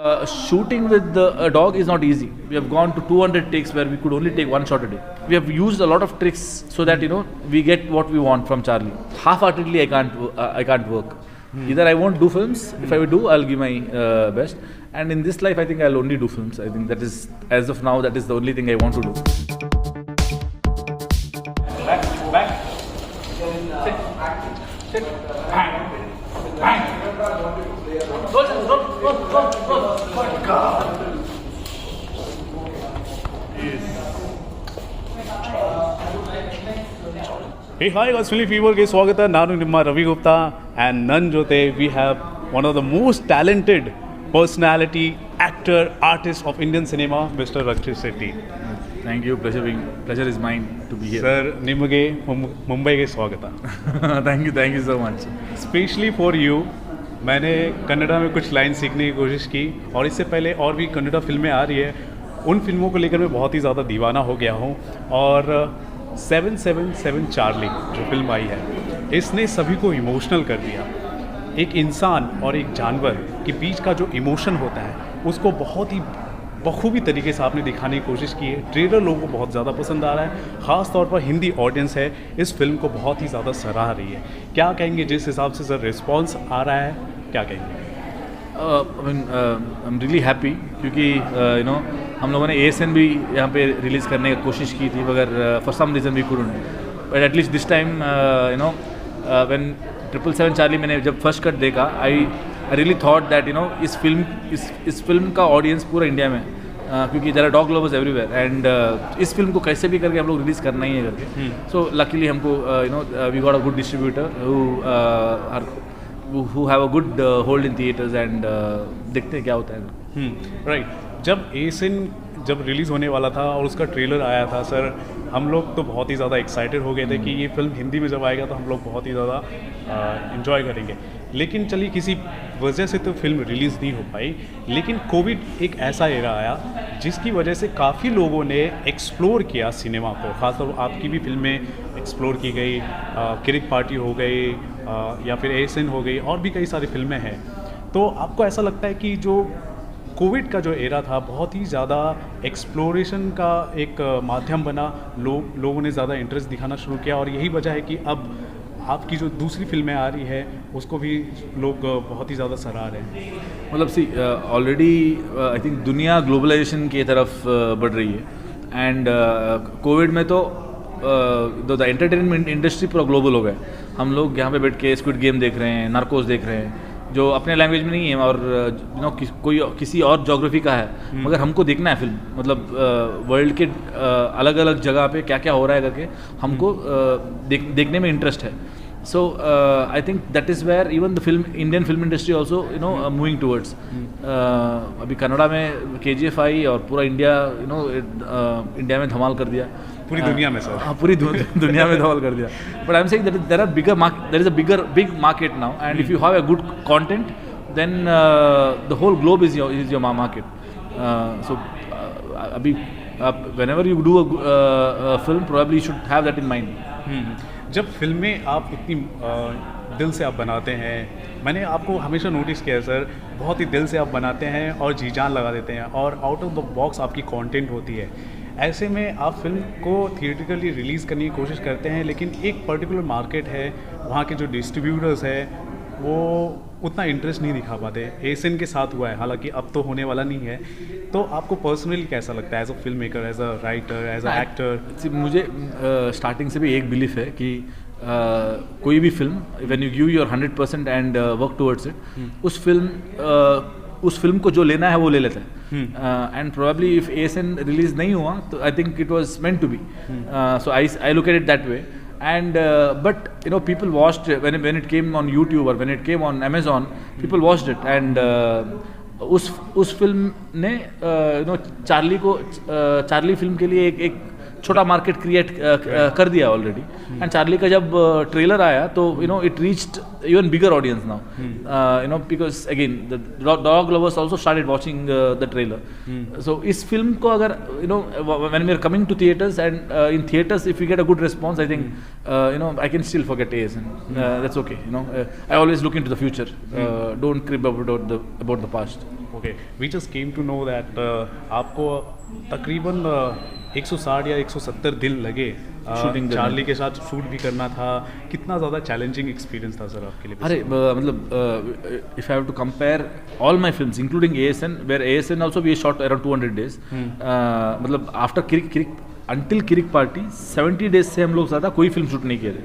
Shooting with a dog is not easy. We have gone to 200 takes where we could only take one shot a day. We have used a lot of tricks so that we get what we want from Charlie. Half-heartedly, I can't work. Either I won't do films. If I will do, I'll give my best. And in this life, I think I'll only do films. I think that is, as of now, that is the only thing I want to do. Back. Sit. Bang. Go. Hey, hi, guys, FilmiFever ke swagata. Nanu nimma Ravi Gupta and nan jote we have one of the most talented personality, actor, artist of Indian cinema, Mr. Rakshit Shetty. Thank you. Pleasure is mine to be here. Sir, nimage Mumbai ke swagata. Thank you so much. Especially for you. मैंने कन्नड़ा में कुछ line सीखने की कोशिश की और इससे पहले और भी कन्नड़ा फिल्में आ रही है, उन फिल्मों को लेकर मैं बहुत ही ज़्यादा दीवाना हो गया हूँ। और 777 चार्ली जो फिल्म आई है, इसने सभी को इमोशनल कर दिया। एक इंसान और एक जानवर के बीच का जो इमोशन होता है उसको बहुत ही बखूबी तरीके से आपने दिखाने की कोशिश की है। ट्रेलर लोगों को बहुत ज़्यादा पसंद आ रहा है, ख़ास तौर पर हिंदी ऑडियंस है इस फिल्म को बहुत ही ज़्यादा सराह रही है। क्या कहेंगे जिस हिसाब से सर रिस्पॉन्स आ रहा है, क्या कहेंगे? आई एम रियली हैप्पी क्योंकि हम लोगों ने ASN भी यहाँ पे रिलीज़ करने की कोशिश की थी, मगर for some reason we couldn't. But at least this time when 777 Charlie मैंने जब फर्स्ट कट देखा, आई रियली थॉट दैट इस फिल्म का ऑडियंस पूरा इंडिया में, क्योंकि there are dog lovers everywhere and इस फिल्म को कैसे भी करके हम लोग रिलीज़ करना ही है करके। सो लकीली हमको we got a good distributor who have a good hold in theaters and देखते हैं क्या होता है। राइट, जब ASN जब रिलीज़ होने वाला था और उसका ट्रेलर आया था सर, हम लोग तो बहुत ही ज़्यादा एक्साइटेड हो गए थे कि ये फिल्म हिंदी में जब आएगा तो हम लोग बहुत ही ज़्यादा इन्जॉय करेंगे। लेकिन चलिए किसी वजह से तो फिल्म रिलीज़ नहीं हो पाई, लेकिन कोविड एक ऐसा एरा आया जिसकी वजह से काफ़ी लोगों ने एक्सप्लोर किया सिनेमा को। ख़ासतौर पर आपकी भी फिल्में एक्सप्लोर की गई, किरिक पार्टी हो गई या फिर ASN हो गई, और भी कई सारी फिल्में हैं। तो आपको ऐसा लगता है कि जो कोविड का जो एरा था बहुत ही ज़्यादा एक्सप्लोरेशन का एक माध्यम बना, लोगों ने ज़्यादा इंटरेस्ट दिखाना शुरू किया, और यही वजह है कि अब आपकी जो दूसरी फिल्में आ रही है उसको भी लोग बहुत ही ज़्यादा सराह रहे हैं? मतलब सी ऑलरेडी आई थिंक दुनिया ग्लोबलाइजेशन की तरफ बढ़ रही है, एंड कोविड में तो द एंटरटेनमेंट इंडस्ट्री पूरा ग्लोबल हो गया। हम लोग यहाँ पे बैठ के स्क्विड गेम देख रहे हैं, नार्कोस देख रहे हैं, जो अपने लैंग्वेज में नहीं है और कोई किसी और जोग्राफी का है, मगर हमको देखना है फिल्म। मतलब वर्ल्ड के अलग अलग जगह पे क्या क्या हो रहा है करके हमको देखने में इंटरेस्ट है। So I think that is where even the Indian film industry also moving towards. अभी कन्नड़ा में KGF आई और पूरा इंडिया इंडिया में धमाल कर दिया, पूरी दुनिया में सर। हाँ, पूरी दुनिया में धमाल कर दिया। But I am saying that there is a big market now, and if you have a good content then the whole globe is your market. So अभी whenever you do a film, probably you should have that in mind. जब फिल्में आप इतनी दिल से आप बनाते हैं, मैंने आपको हमेशा नोटिस किया है सर, बहुत ही दिल से आप बनाते हैं और जी जान लगा देते हैं, और आउट ऑफ द बॉक्स आपकी कंटेंट होती है। ऐसे में आप फिल्म को थिएट्रिकली रिलीज़ करने की कोशिश करते हैं, लेकिन एक पर्टिकुलर मार्केट है, वहाँ के जो डिस्ट्रीब्यूटर्स हैं वो उतना इंटरेस्ट नहीं दिखा पाते। ASN के साथ हुआ है, हालांकि अब तो होने वाला नहीं है। तो आपको पर्सनली कैसा लगता है as a film maker, as a writer, as a actor? मुझे स्टार्टिंग से भी एक बिलीफ है कि कोई भी film, when you give your 100% and work towards it, उस फिल्म को जो लेना है वो ले लेता है। And probably if ASN release नहीं हुआ तो I think it was meant to be. So I look at it that way. And but people watched when it came on YouTube or when it came on Amazon, people watched it, and उस film ने Charlie film के लिए एक छोटा market create कर दिया already. And Charlie का जब ट्रेलर आया तो it reached even bigger audience now, because again the dog lovers also started watching the trailer. So इस फिल्म को अगर when we are coming to theatres and in theatres if you get a good response, I think I can still forget ASN. That's okay. I always look into the future. Don't crib about the past. Okay, we just came to know that आपको तकरीबन 160 या 170 दिन लगे shooting Charlie के साथ shoot भी करना था. कितना ज़्यादा चैलेंजिंग एक्सपीरियंस था सर आपके लिए? अरे मतलब if I have to compare all my films including ASN, where ASN also we shot around 200 days. मतलब after Kirik until Kirik Party 70 days से हम लोग ज़्यादा कोई फिल्म शूट नहीं किए थे.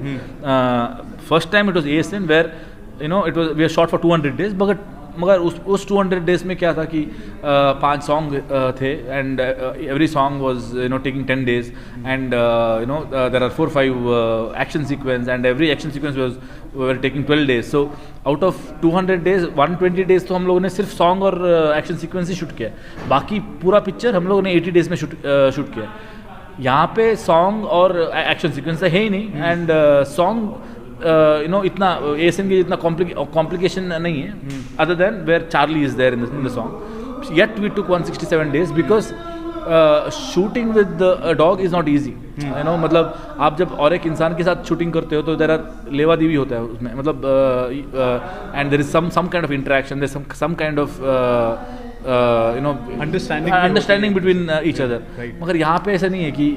First time it was ASN where you know it was we are shot for 200 days, मगर उस 200 days में क्या था कि 5 सॉन्ग थे and every song was you know taking 10 days and you know there are 4-5 action sequence and every action sequence was were taking 12 days. So out of 200 days 120 days तो हम लोगों ने सिर्फ सॉन्ग और एक्शन सीक्वेंस ही shoot किया. बाकी पूरा picture हम लोगों ने 80 days में शूट किया. यहाँ पे सॉन्ग और एक्शन सीक्वेंस है ही नहीं एंड सॉन्ग यू नो इतना ASN की इतना कॉम्प्लिकेशन नहीं है other than where Charlie is there in the song. Yet we took 167 days because shooting with a dog is not easy. You know मतलब आप जब और एक इंसान के साथ शूटिंग करते हो तो देर आर लेवा देवी होता है उसमें, मतलब and there is some kind of interaction, there some kind of you know understanding between each other. मगर यहाँ पे ऐसा नहीं है कि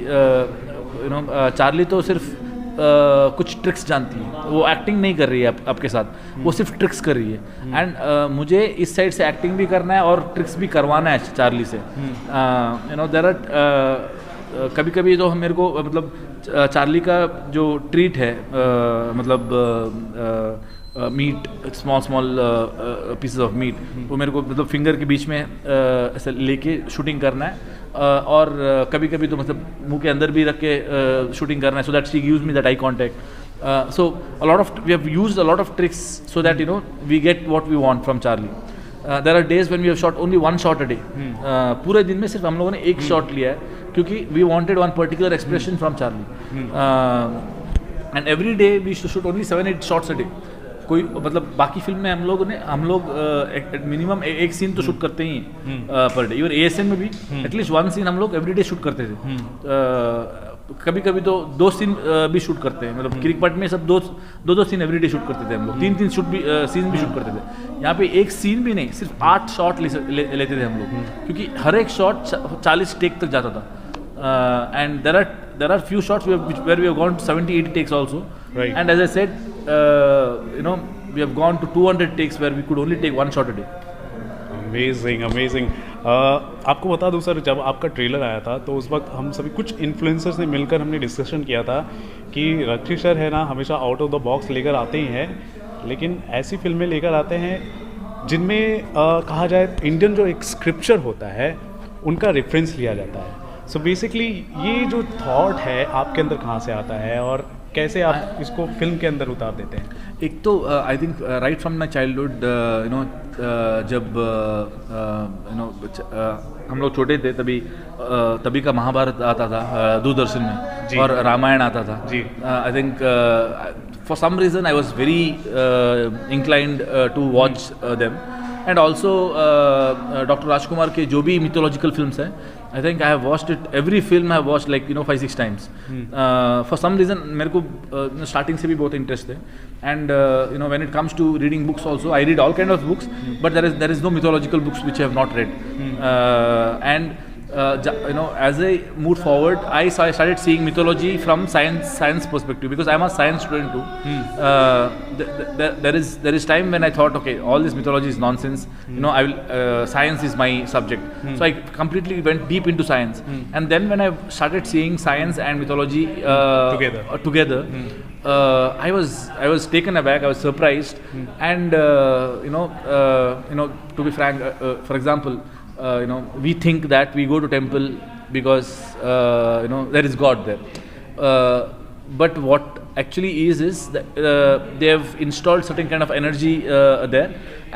यू नो चार्ली तो सिर्फ कुछ ट्रिक्स जानती है, वो एक्टिंग नहीं कर रही है आपके साथ, वो सिर्फ ट्रिक्स कर रही है एंड मुझे इस साइड से एक्टिंग भी करना है और ट्रिक्स भी करवाना है चार्ली से. यू नो देयर आर कभी कभी तो मेरे को मतलब चार्ली का जो ट्रीट है मतलब meat small pieces of meat वो मेरे को मतलब फिंगर के बीच में ऐसे लेके शूटिंग करना है और कभी कभी तो मतलब मुंह के अंदर भी रख के शूटिंग करना है so that she gives me that eye contact. So a lot of we have used a lot of tricks so that you know we get what we want from Charlie. There are days when we have shot only 1 shot a day. पूरे दिन में सिर्फ हम लोगों ने एक shot लिया है क्योंकि we wanted one particular expression from Charlie and every day we shoot only 7-8 shots a day. कोई मतलब बाकी फिल्म में हम लोग मिनिमम एक सीन तो शूट करते ही हैं पर डे. इवन ASN में भी एटलीस्ट 1 scene हम लोग एवरी डे शूट करते थे. कभी कभी तो 2 scene भी शूट करते हैं, मतलब किरिक पार्ट में सब दो scene एवरी डे शूट करते थे हम लोग. 3 सीन भी शूट करते थे. यहाँ पे एक सीन भी नहीं, सिर्फ 8 शॉट लेते थे हम लोग क्योंकि हर एक शॉट 40 टेक तक जाता था. And there are few shots where we have gone to 70-80 takes also. Right. And as I said, you know, we have gone to 200 takes where we could only take 1 shot a day. Amazing. आपको बता दूं sir, जब आपका trailer आया था तो उस वक्त हम सभी कुछ इन्फ्लुएंसर्स ने मिलकर हमने डिस्कशन किया था कि रक्षित सर है ना हमेशा आउट ऑफ द बॉक्स लेकर आते ही हैं, लेकिन ऐसी फिल्में लेकर आते हैं जिनमें कहा जाए इंडियन जो एक स्क्रिप्चर होता है उनका रेफरेंस लिया जाता है. सो बेसिकली ये जो थॉट है आपके अंदर कहाँ से आता है और कैसे आप इसको फिल्म के अंदर उतार देते हैं? एक तो I think right from my childhood you know जब यू नो हम लोग छोटे थे तभी का महाभारत आता था दूरदर्शन में और रामायण आता था. I think for some reason I was very inclined to watch them and also doctor Rajkumar के जो भी मिथोलॉजिकल फिल्म्स हैं I think I have watched it, every film I have watched like you know 5-6 times. For some reason मेरे को starting से भी बहुत interest है and you know when it comes to reading books also I read all kind of books but there is no mythological books which I have not read. And you know as I moved forward I started seeing mythology from science perspective because I'm a science student too. There is time when I thought okay all this mythology is nonsense, you know I will science is my subject. So I completely went deep into science and then when I started seeing science and mythology together I was taken aback, I was surprised and you know to be frank for example you know we think that we go to temple because you know there is God there, but what actually is that they have installed certain kind of energy there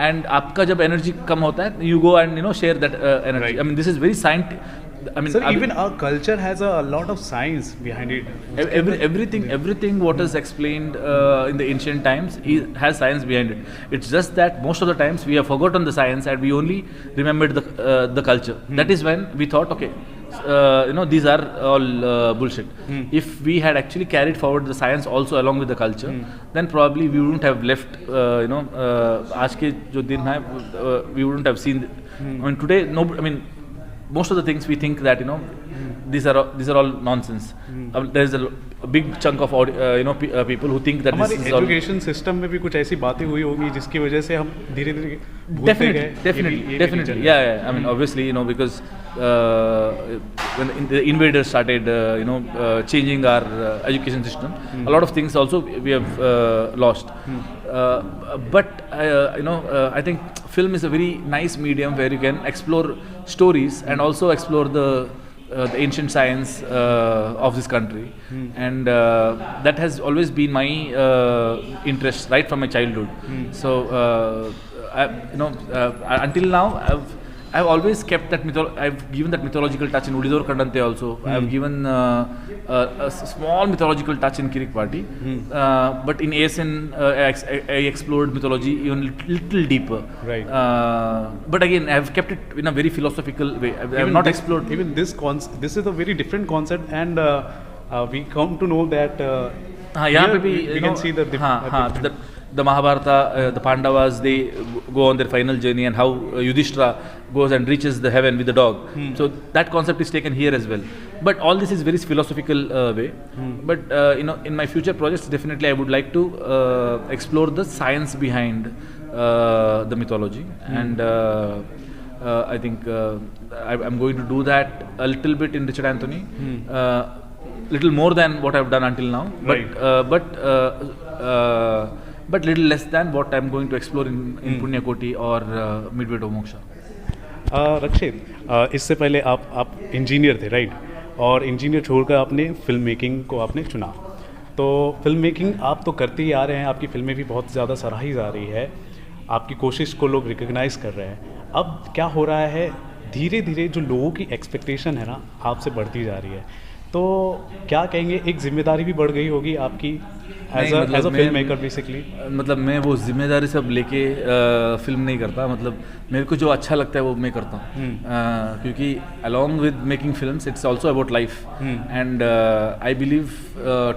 and आपका जब energy कम होता है you go and you know share that energy. Right. I mean this is very scientific. I mean, sir, even our culture has a lot of science behind it. Everything what is explained in the ancient times has science behind it. It's just that most of the times we have forgotten the science and we only remembered the culture. That is when we thought, okay, you know, these are all bullshit. If we had actually carried forward the science also along with the culture, then probably we wouldn't have left. You know, आज के जो दिन है, we wouldn't have seen I mean today, no, I mean most of the things we think that these are all nonsense. There is a big chunk of people who think that this हमारे is all. Education system में भी कुछ ऐसी बातें हुई होगी जिसकी वजह से हम धीरे धीरे भूलते गए। Definitely. Yeah. I mean, obviously, because when the invaders started, changing our education system, a lot of things also we have lost. But I think film is a very nice medium where you can explore stories and also explore the ancient science of this country, and that has always been my interest right from my childhood. So until now I've always kept that I've given that mythological touch in Udidor Kandante also. I've given a small mythological touch in Kirik Party, but in ASN I explored mythology even little deeper. Right. But again, I've kept it in a very philosophical way. I've not explored. Even this is a very different concept, and we come to know that here we can see the Mahabharata, the Pandavas, they go on their final journey, and how Yudhishthira goes and reaches the heaven with the dog. So that concept is taken here as well. But all this is very philosophical way. But in my future projects, definitely I would like to explore the science behind the mythology, and I think I'm going to do that a little bit in Richard Anthony, little more than what I've done until now, but little less than what I'm going to explore in Punyakoti or Midway to Moksha. रक्षित, इससे पहले आप engineer थे, right? और engineer छोड़कर आपने film making को आपने चुना। तो फिल्म मेकिंग आप तो करते ही आ रहे हैं, आपकी फिल्में भी बहुत ज़्यादा सराही जा रही है, आपकी कोशिश को लोग रिकग्नाइज कर रहे हैं। अब क्या हो रहा है, धीरे धीरे जो लोगों की एक्सपेक्टेशन है ना आपसे बढ़ती जा रही है, तो क्या कहेंगे, एक जिम्मेदारी भी बढ़ गई होगी आपकी as a film maker basically? मतलब मैं वो जिम्मेदारी सब लेके फिल्म नहीं करता, मतलब मेरे को जो अच्छा लगता है वो मैं करता हूँ, क्योंकि along with making films it's also about life, and I believe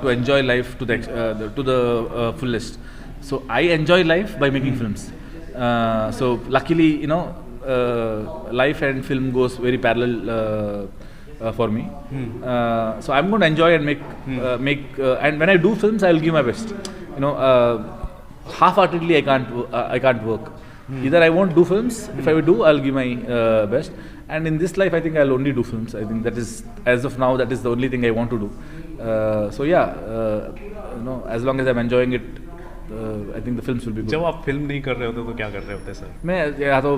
to enjoy life to the fullest. So I enjoy life by making films. So luckily life and film goes very parallel for me. So I'm going to enjoy and make and when I do films I will give my best. Half-heartedly I can't work. Either I won't do films. If I do, I'll give my best. And in this life I think I'll only do films. I think that is, as of now, that is the only thing I want to do. So yeah, as long as I'm enjoying it, I think the films will be good. जब आप film नहीं कर रहे होते तो क्या कर रहे होते सर? मैं या तो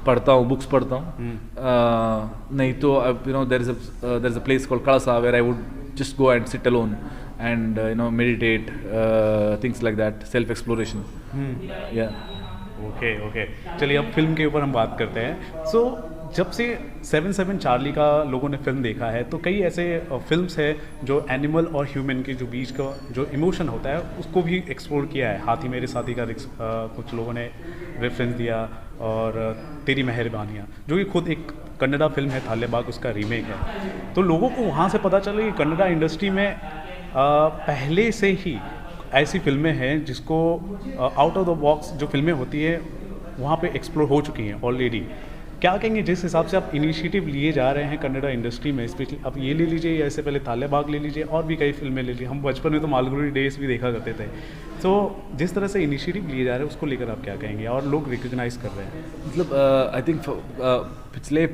पढ़ता हूँ, बुक्स पढ़ता हूँ, नहीं तो there is a place called Kalasa where I would just go and sit alone and meditate, things like that, self exploration. Yeah. Okay चलिए अब फिल्म के ऊपर हम बात करते हैं। सो जब से 7-7 चार्ली का लोगों ने फिल्म देखा है, तो कई ऐसे फिल्म्स हैं जो एनिमल और ह्यूमन के जो बीच का जो इमोशन होता है उसको भी एक्सप्लोर किया है। हाथी मेरे साथी का कुछ लोगों ने रेफरेंस दिया, और तेरी मेहरबानियाँ जो कि खुद एक कन्नड़ा फिल्म है, थालेबाग उसका रीमेक है। तो लोगों को वहाँ से पता चला कि कन्नड़ा इंडस्ट्री में पहले से ही ऐसी फिल्में हैं जिसको आउट ऑफ द बॉक्स जो फिल्में होती है वहाँ पे एक्सप्लोर हो चुकी हैं ऑलरेडी। क्या कहेंगे जिस हिसाब से आप इनिशिएटिव लिए जा रहे हैं कन्नड़ा इंडस्ट्री में, स्पेशली आप ये ले लीजिए या इससे पहले तालेबाग ले लीजिए, और भी कई फिल्में ले लीजिए, हम बचपन में तो मालगुडी डेज भी देखा करते थे। तो जिस तरह से इनिशिएटिव लिए जा रहे हैं उसको लेकर आप क्या कहेंगे, और लोग रिकग्नाइज कर रहे हैं? मतलब आई थिंक पिछले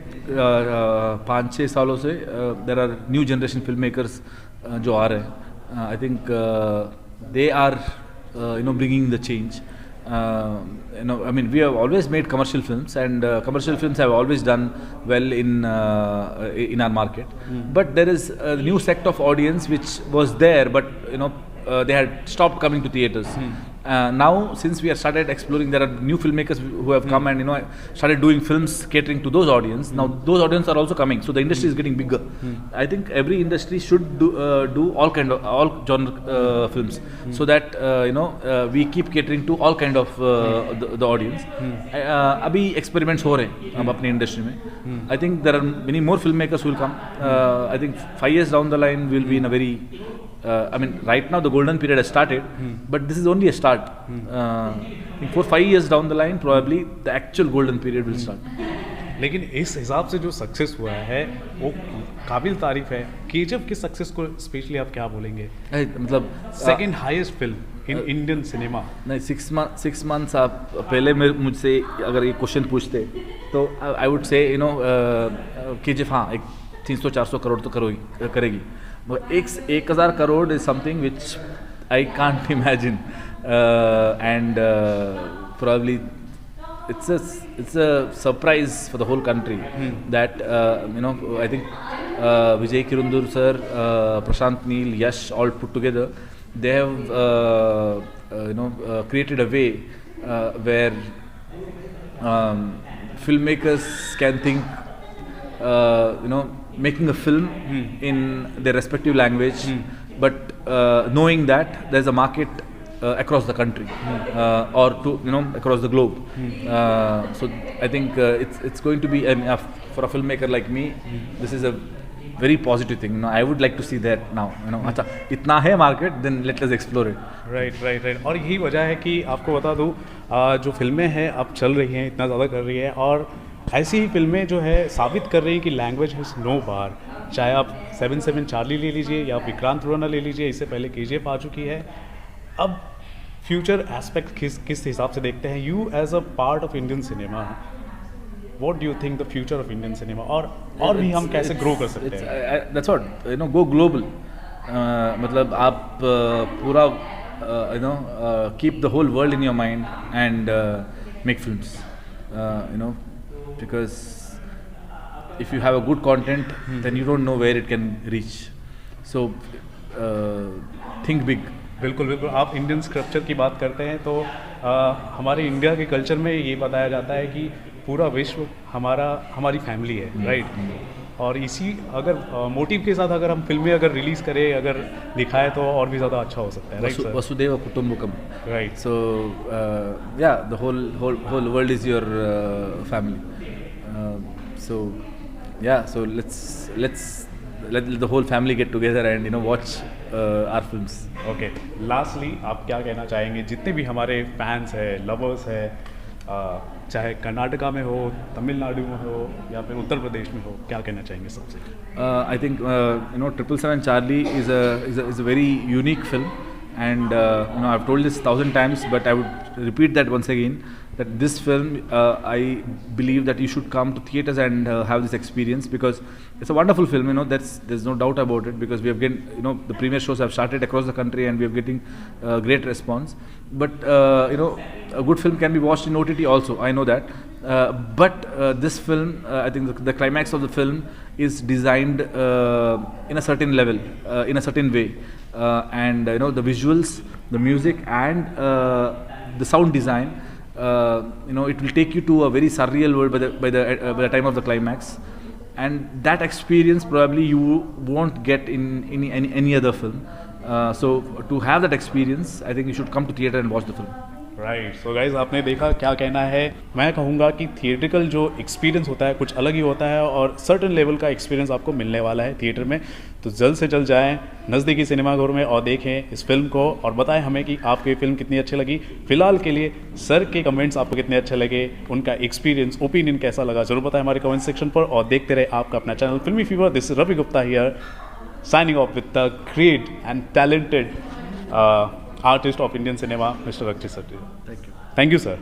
5-6 सालों से there are new generation film makers जो आ रहे हैं। I think they are bringing the change. I mean, we have always made commercial films, and commercial films have always done well in our market. But there is a new sect of audience which was there, but they had stopped coming to theaters. Now, since we have started exploring, there are new filmmakers who have come and started doing films catering to those audience. Now those audience are also coming, so the industry is getting bigger. I think every industry should do all genre films, so that we keep catering to all kind of the audience. अभी experiments हो रहे हैं अब अपनी industry में. I think there are many more filmmakers who will come. I think 5 years down the line we will be in a very I mean, right now the golden period has started, but this is only a start. In 4-5 years down the line, probably the actual golden period will start. लेकिन इस हिसाब से जो success हुआ है वो काबिल तारीफ है। केजीएफ की सक्सेस को स्पेशली आप क्या बोलेंगे? मतलब second highest film in Indian cinema. नहीं, 6 months आप पहले मुझसे अगर ये क्वेश्चन पूछते तो आई वुड से केजीएफ हाँ एक 300-400 करोड़ तो करेगी, मगर 1000 crore is something which I can't imagine, and probably it's a surprise for the whole country that I think Vijay Kirundur sir, Prashant Neel, Yash all put together, they have created a way where filmmakers can think making a film in their respective language, but knowing that there's a market across the country, or to across the globe. So I think it's going to be for a filmmaker like me, this is a very positive thing. I would like to see that now. अच्छा इतना है market, then let us explore it. Right. और यही वजह है कि आपको बता दूँ जो फिल्में हैं अब चल रही हैं, इतना ज़्यादा कर रही है, और ऐसी ही फिल्में जो है साबित कर रही हैं कि लैंग्वेज हैज़ नो बार। चाहे आप 7-7 चार्ली ले लीजिए या विक्रांत रोना ले लीजिए, इससे पहले केजीएफ आ चुकी है। अब फ्यूचर एस्पेक्ट किस हिसाब से देखते हैं you as a part of Indian cinema? What do you think the future of Indian cinema, और भी हम कैसे ग्रो कर सकते हैं? That's what go global. मतलब आप पूरा keep the whole world in your mind and make films, because if you have a good content, then you don't know where it can reach. So think big. बिल्कुल। आप Indian scripture की बात करते हैं तो हमारे इंडिया के culture में ये बताया जाता है कि पूरा विश्व हमारी फैमिली है, राइट? और इसी अगर मोटिव के साथ अगर हम फिल्में अगर रिलीज़ करें, अगर दिखाएं तो और भी ज़्यादा अच्छा हो सकता है, राइट सर? वसुदेव कुटुंबकम, right. So the whole world is your family, so let's let the whole family get together and watch our films. Okay, lastly आप क्या कहना चाहेंगे जितने भी हमारे फैंस हैं, लवर्स हैं, चाहे कर्नाटका में हो, तमिलनाडु में हो या फिर उत्तर प्रदेश में हो, क्या कहना चाहेंगे सबसे? I think 777 Charlie is a very unique film, and I've told this 1,000 times, but I would repeat that once again, that this film I believe that you should come to theaters and have this experience, because it's a wonderful film. There's no doubt about it, because we have getting the premiere shows have started across the country and we are getting great response. But a good film can be watched in OTT also, I know that, but this film, I think the climax of the film is designed in a certain level, in a certain way, and the visuals, the music, and the sound design, it will take you to a very surreal world by the time of the climax, and that experience probably you won't get in any other film. So to have that experience, I think you should come to theater and watch the film. Right. So guys आपने देखा क्या कहना है। मैं कहूँगा कि theatrical जो experience होता है कुछ अलग ही होता है, और सर्टन लेवल का एक्सपीरियंस आपको मिलने वाला है थिएटर में। तो जल्द से जल्द जाएं नज़दीकी सिनेमाघर में और देखें इस फिल्म को, और बताएं हमें कि आपको ये फिल्म कितनी अच्छी लगी। फिलहाल के लिए सर के कमेंट्स आपको कितने अच्छे लगे, उनका एक्सपीरियंस, ओपिनियन कैसा लगा, जरूर बताएं हमारे कमेंट सेक्शन पर, और देखते रहे आपका अपना channel filmy fever. This is Ravi Gupta here, signing off with the great and talented artist of Indian cinema, Mr. Rakshit Shetty. Thank you. Thank you, sir.